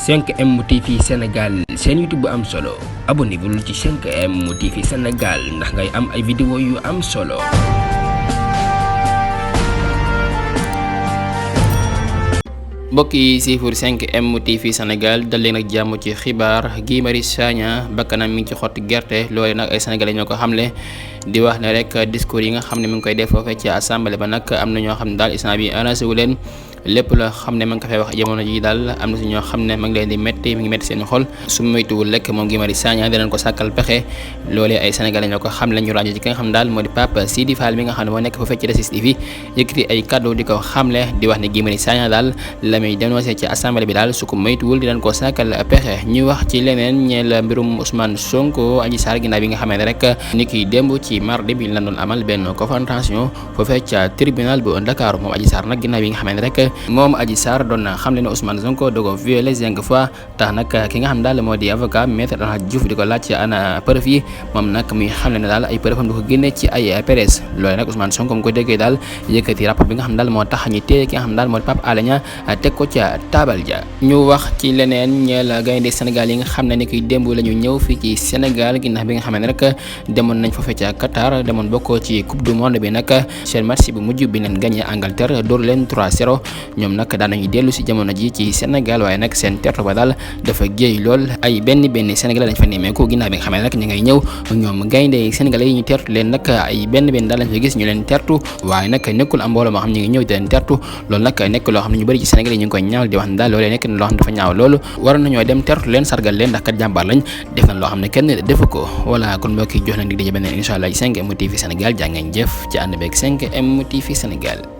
5M TV Sénégal seen YouTube bu am solo abonnez-vous ci 5M TV Sénégal ndax ngay am ay vidéo yu am solo. mbokk yi siifur 5M TV Sénégal dal leen ak jàmm ci xibaar Guy Marius Sagna bakkanam mi ngi ci xottu gerte loole nag ay sénégalais ñoo ko xamle di wax ne rek discours yi nga xam ne mi ngi koy def foofee ci assemblée ba nag am na ñoo xam ne daal instant bi arrangé wu leen lépp la xam ne ma ngi ko fay wax jamono ji daal am na si ñoo xam ne ma ngi leen di métti mi ngi métti seen xol su moytuwul rek moom Guy Marius Sagna dinañ ko sàkkal pexe loolee ay sénégalais ñoo ko xam le ñu ràññee ci ki nga xam ne daal moo di Pape Sidi Fall mi nga xam ne moo nekk foofee ci 2STV yëkkati ay kaddu di ko xamle di wax ne Guy Marius Sagna daal la muy dénoncé ci assemblée bi daal su ko moytuwul dinañ ko sàkkal pexe ñu wax ci leneen ñeel mbirum Ousmane Sonko Adji Sarr ginnaaw bi nga xamee ne rek ni ki démb ci mardi bi lan doon amal benn confrontation foofee ca tribunal bu Dakar moom Adji Sarr nag ginnaaw bi nga xamee ne rek moom Adji Sarr doon na xam ne ne Ousmane Sonko da ko violé 5 fois tax nag ki nga xam daal moo di avocat maître El Hadji Diouf di ko laaj ci ana preuve yi moom nag muy xam ne daal ay preuve am di ko génne ci ay presse loolu nag Ousmane Sonko mu ko déggee daal yëkkati rapport bi nga xam daal moo tax ñu téye ki nga xam daal moo di Pape Alé Niang teg ko ca taabal ja ñu wax ci leneen ñeel gaynde Sénégal yi nga xam ne ni koy démb la ñu ñëw fii ci Sénégal ginnaaw bi nga xam ne rek demoon nañ foofee ca Qatar demoon bokkoo ci coupe du monde bi nag seen match bu mujj bi leen gagné Angleterre dóor leen 3-0 ñoom nag daan nañu dellu si jamono ji ci Sénégal waaye nag seen tertu ba daal dafa géey lool ay benn Sénégalais lañ fa nemmeeku ginnaaw bi nga xam ne nag ñu ngay ñëw ñoom gaynde Sénégalais yi ñu tertu leen nag ay benn daal lañ fa gis ñu leen tertu waaye nag nekkul am mbooloo moo xam ñu ngi ñëw di leen tertu loolu nag nekk loo xam ne ñu bëri ci Sénégalais yi ñu ngi koy ñaaw di wax ne daal loolee nekk na loo xam ne dafa ñaaw loolu waroon nañoo dem tertu leen sargal leen ndax kat jàmbaar lañ def na loo xam ne kenn defu ko voilà kon mbokk yi jox nañ dig daje beneen incha allah 5M TV Sénégal jaa ngeen jëf ci ànd beeg 5M TV Sénégal